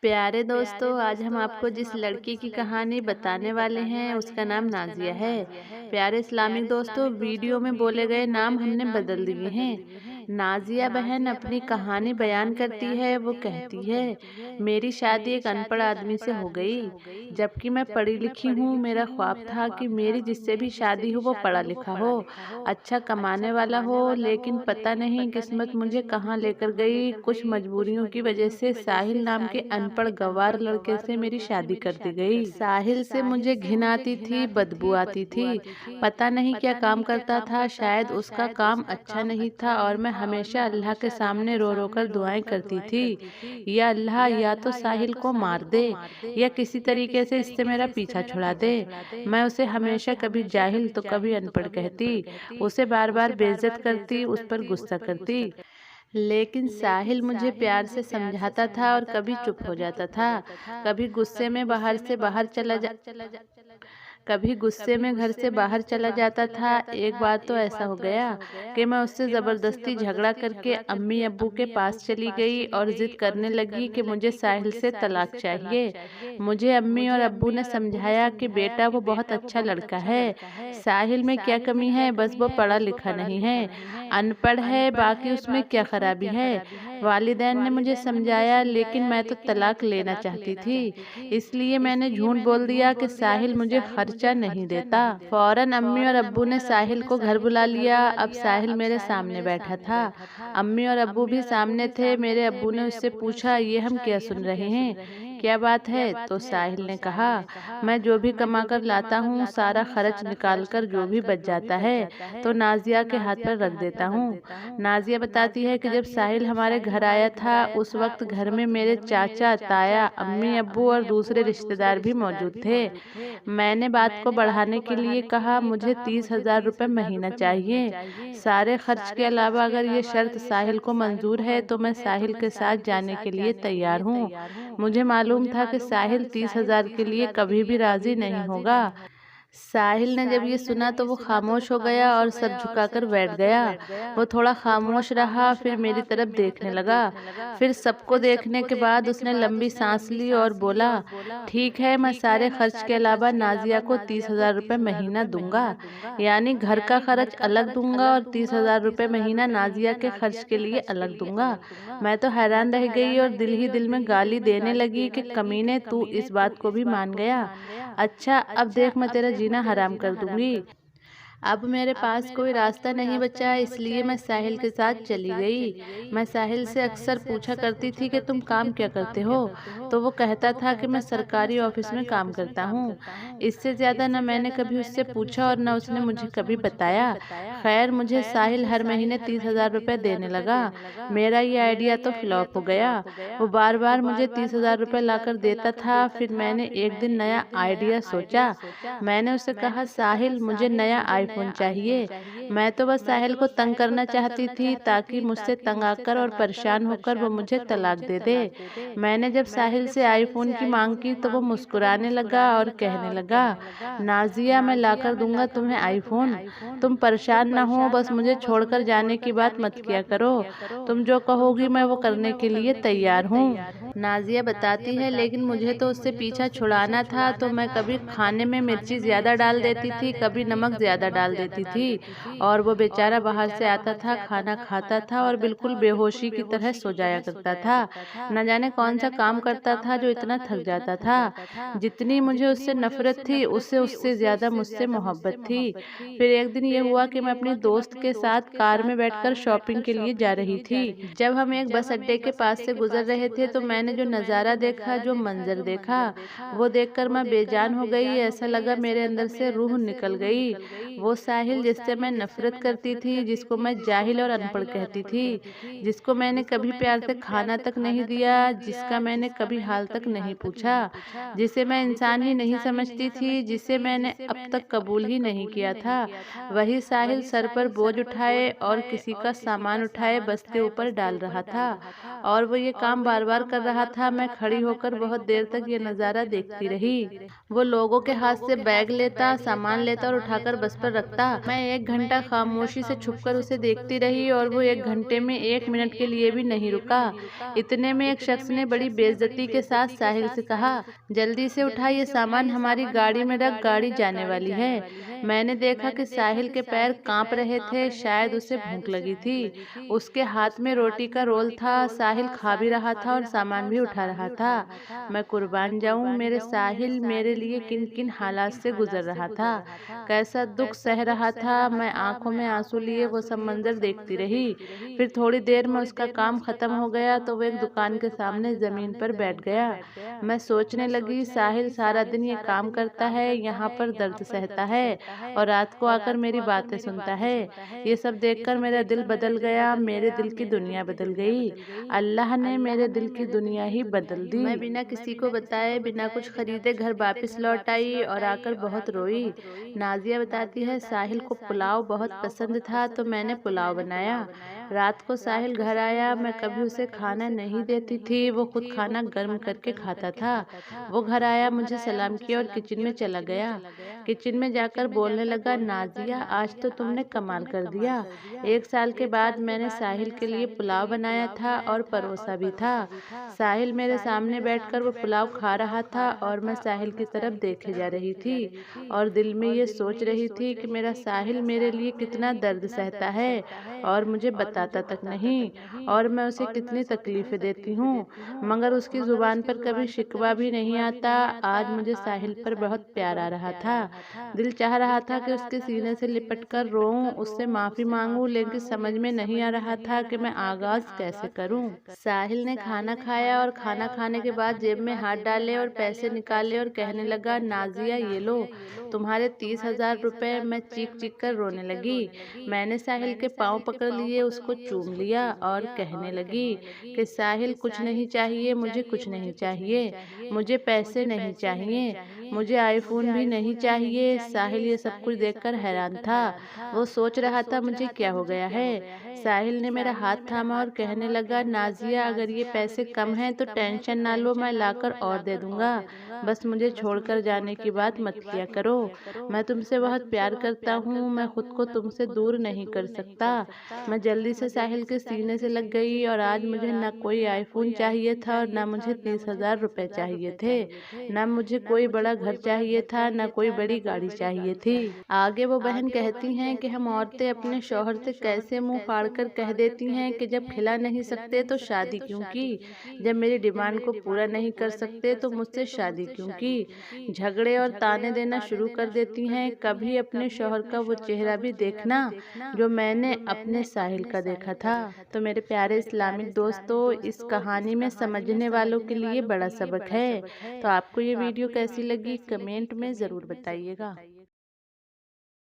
प्यारे दोस्तों, आज हम आपको जिस लड़की की कहानी बताने वाले हैं उसका नाम नाजिया है। प्यारे इस्लामिक दोस्तों, वीडियो में बोले गए नाम हमने बदल दिए हैं। नाजिया बहन अपनी कहानी बयान करती है। वो कहती है, मेरी शादी एक अनपढ़ आदमी से हो गई, जबकि मैं पढ़ी लिखी हूँ। मेरा ख्वाब था कि मेरी जिससे भी शादी हो वो पढ़ा लिखा हो, अच्छा कमाने वाला हो। लेकिन पता नहीं किस्मत मुझे कहाँ लेकर गई। कुछ मजबूरियों की वजह से साहिल नाम के अनपढ़ गंवार लड़के से मेरी शादी कर दी गई। साहिल से मुझे घिन आती थी, बदबू आती थी। पता नहीं क्या काम करता था, शायद उसका काम अच्छा नहीं था और मैं हमेशा अल्लाह के सामने रो रो कर दुआएं करती थी, या अल्लाह, या तो साहिल को मार दे या किसी तरीके से इससे मेरा पीछा छुड़ा दे। मैं उसे हमेशा कभी जाहिल तो कभी अनपढ़ कहती, उसे बार बार बेइज्जत करती, उस पर गुस्सा करती। लेकिन साहिल मुझे प्यार से समझाता था और कभी चुप हो जाता था। कभी गुस्से में बाहर से बाहर चला जा कभी गुस्से में घर से बाहर चला जाता था। एक बार तो ऐसा हो गया कि मैं उससे ज़बरदस्ती झगड़ा करके अम्मी अब्बू के पास चली गई और ज़िद करने लगी कि मुझे साहिल से तलाक चाहिए। मुझे अम्मी और अब्बू ने समझाया कि बेटा वो बहुत अच्छा लड़का है, साहिल में क्या कमी है, बस वो पढ़ा लिखा नहीं है, अनपढ़ है, बाकी उसमें क्या खराबी है। वालिदैन ने मुझे समझाया, लेकिन मैं तो तलाक लेना चाहती थी। इसलिए मैंने झूठ बोल दिया कि साहिल मुझे खर्चा नहीं देता। फौरन अम्मी और अब्बू ने साहिल को घर बुला लिया। अब साहिल मेरे सामने बैठा था, अम्मी और अब्बू भी सामने थे। मेरे अब्बू ने उससे पूछा, ये हम क्या सुन रहे हैं, क्या बात है? तो साहिल ने कहा, मैं जो भी कमा कर लाता हूँ सारा खर्च निकाल कर जो भी बच जाता है तो नाजिया के हाथ पर रख देता हूँ। नाजिया बताती है कि जब साहिल हमारे घर आया था उस वक्त घर में मेरे चाचा, ताया, अम्मी अब्बू और दूसरे रिश्तेदार भी मौजूद थे। मैंने बात को बढ़ाने के लिए कहा, मुझे 30,000 रुपये महीना चाहिए, सारे खर्च के अलावा। अगर ये शर्त साहिल को मंजूर है तो मैं साहिल के साथ जाने के लिए तैयार हूँ। मुझे मालूम था कि साहिल 30,000 के लिए कभी भी राजी नहीं होगा। साहिल ने जब ये सुना तो वो खामोश हो गया और सर झुकाकर बैठ गया। वो थोड़ा खामोश रहा, फिर मेरी तरफ देखने लगा। फिर सबको देखने के बाद उसने लंबी सांस ली और बोला, ठीक है, मैं सारे खर्च के अलावा नाजिया को 30,000 रुपये महीना दूंगा, यानी घर का खर्च अलग दूंगा और 30,000 रुपये महीना नाजिया के खर्च के लिए अलग दूंगा। मैं तो हैरान रह गई और दिल ही दिल में गाली देने लगी कि कमीने, तू इस बात को भी मान गया। अच्छा, अब देख, मैं तेरा जीना हराम कर दूंगी। अब मेरे पास कोई रास्ता नहीं बचा, इसलिए मैं साहिल के साथ चली गई। मैं साहिल से अक्सर पूछा करती थी कि तुम काम क्या करते हो, तो वो कहता था कि मैं सरकारी ऑफिस में काम करता हूँ। इससे ज़्यादा न मैंने कभी उससे पूछा और न उसने मुझे कभी बताया। खैर, मुझे साहिल हर महीने 30,000 रुपये देने लगा। मेरा ये आइडिया तो फ्लॉप हो गया। वो बार बार मुझे 30,000 रुपये लाकर देता था। फिर मैंने एक दिन नया आइडिया सोचा। मैंने उसे कहा, साहिल, मुझे नया आईफोन चाहिए। मैं तो बस साहिल को तंग करना चाहती थी ताकि मुझसे तंग आकर और परेशान होकर वो मुझे तलाक दे दे। मैंने जब साहिल से आईफोन की मांग की तो वो मुस्कुराने लगा और कहने लगा, नाजिया, मैं लाकर दूंगा तुम्हें आईफोन, तुम परेशान ना हो, बस मुझे छोड़कर जाने की बात मत किया करो। तुम जो कहोगी मैं वो करने के लिए तैयार हूँ। नाजिया बताती है, लेकिन मुझे तो उससे पीछा छुड़ाना था, तो मैं कभी खाने में मिर्ची ज़्यादा डाल देती थी, कभी नमक ज़्यादा डाल देती थी, और वो बेचारा बाहर से आता था, खाना खाता था और बिल्कुल बेहोशी की तरह सो जाया करता था। न जाने कौन सा काम करता था जो इतना थक जाता था। जितनी मुझे उससे नफरत थी, उससे उससे ज़्यादा मुझसे मोहब्बत थी। फिर एक दिन ये हुआ कि मैं अपनी दोस्त के साथ कार में बैठकर शॉपिंग के लिए जा रही थी। जब हम एक बस अड्डे के पास से गुजर रहे थे तो मैंने जो नज़ारा देखा, जो मंजर देखा, वो देखकर मैं बेजान हो गई। ऐसा लगा मेरे अंदर से रूह निकल गई। वो साहिल जिससे मैं नफरत करती थी, जिसको मैं जाहिल और अनपढ़ कहती थी, जिसको मैंने कभी प्यार से खाना तक नहीं दिया, जिसका मैंने कभी हाल तक नहीं पूछा, जिसे मैं इंसान ही नहीं समझती थी, जिसे मैंने अब तक कबूल ही नहीं किया था, वही साहिल सर पर बोझ उठाए और किसी का सामान उठाए बस्ते ऊपर डाल रहा था। और वो ये काम बार बार कर रहा था। मैं खड़ी होकर बहुत देर तक ये नज़ारा देखती रही। वो लोगों के हाथ से बैग लेता, सामान लेता और उठाकर बस पर रखता। मैं 1 घंटा खामोशी से छुपकर उसे देखती रही और वो 1 घंटे में 1 मिनट के लिए भी नहीं रुका। इतने में एक शख्स ने बड़ी बेइज्जती के साथ साहिल से कहा, जल्दी से उठा, ये सामान हमारी गाड़ी में रख, गाड़ी जाने वाली है। मैंने देखा कि साहिल के पैर कांप रहे थे, शायद उसे भूख लगी थी। उसके हाथ में रोटी का रोल था। साहिल खा भी रहा था और सामान भी उठा रहा था। मैं कुर्बान जाऊं, मेरे साहिल मेरे लिए किन किन हालात से गुजर रहा था, कैसा दुख सह रहा था। मैं आंखों में आंसू लिए वो सब मंजर देखती रही। फिर थोड़ी देर में उसका काम खत्म हो गया तो वो एक दुकान के सामने जमीन पर बैठ गया। मैं सोचने लगी, साहिल सारा दिन ये काम करता है, यहाँ पर दर्द सहता है और रात को आकर मेरी बातें सुनता है। ये सब देखकर मेरा दिल बदल गया, मेरे दिल की दुनिया बदल गई। अल्लाह ने मेरे दिल की दुनिया ही बदल दी। मैं बिना किसी को बताए, बिना कुछ खरीदे घर वापस लौट आई और आकर बहुत रोई। नाजिया बताती है, साहिल को पुलाव बहुत पसंद था तो मैंने पुलाव बनाया। रात को साहिल घर आया, मैं कभी उसे खाना नहीं देती थी, वो खुद खाना गर्म करके खाता था। वो घर आया, मुझे सलाम किया और किचन में चला गया। किचन में जाकर बोलने लगा, नाजिया आज तो तुमने कमाल कर दिया। 1 साल के बाद मैंने साहिल के लिए पुलाव बनाया था और परोसा भी था। साहिल मेरे सामने बैठकर वो पुलाव खा रहा था और मैं साहिल की तरफ देखे जा रही थी और दिल में ये सोच रही थी कि मेरा साहिल मेरे लिए कितना दर्द सहता है और मुझे बताता तक नहीं, और मैं उसे कितनी तकलीफें देती हूँ, मगर उसकी जुबान पर कभी शिकवा भी नहीं आता। आज मुझे साहिल पर बहुत प्यार आ रहा था। दिल चाह रहा था कि उसके सीने से लिपट कर रोऊं, उससे माफी मांगूं, लेकिन समझ में नहीं आ रहा था कि मैं आगाज कैसे करूं। साहिल ने खाना खाया और खाना खाने के बाद जेब में हाथ डाले और पैसे निकाले और कहने लगा, नाजिया ये लो तुम्हारे 30,000 रुपए। मैं चीख चीख कर रोने लगी। मैंने साहिल के पाँव पकड़ लिए, उसको चूम लिया और कहने लगी कि साहिल कुछ नहीं चाहिए, मुझे कुछ नहीं चाहिए, मुझे पैसे नहीं चाहिए, मुझे आईफोन भी नहीं चाहिए। साहिल ये सब कुछ देखकर हैरान था। वो सोच रहा था मुझे क्या हो गया है। साहिल ने मेरा हाथ थामा और कहने लगा, नाजिया अगर ये पैसे कम हैं तो टेंशन ना लो, मैं लाकर और दे दूंगा, बस मुझे छोड़कर जाने की बात मत किया करो। मैं तुमसे बहुत प्यार करता हूँ, मैं खुद को तुमसे दूर नहीं कर सकता। मैं जल्दी से साहिल के सीने से लग गई और आज मुझे न कोई आईफोन चाहिए था और न मुझे 30,000 रुपए चाहिए थे, न मुझे कोई बड़ा घर चाहिए था, न कोई बड़ी गाड़ी चाहिए थी। आगे वो बहन कहती हैं कि हम औरतें अपने शौहर से कैसे मुंह फाड़कर कह देती हैं कि जब खिला नहीं सकते तो शादी क्यों की, जब मेरी डिमांड को पूरा नहीं कर सकते तो मुझसे शादी क्यों की। झगड़े और ताने देना शुरू कर देती हैं। कभी अपने शौहर का वो चेहरा भी देखना जो मैंने अपने साहिल का देखा था। तो मेरे प्यारे इस्लामिक दोस्तों, इस कहानी में समझने वालों के लिए बड़ा सबक है। तो आपको ये वीडियो कैसी लगी कमेंट में ज़रूर बताइएगा।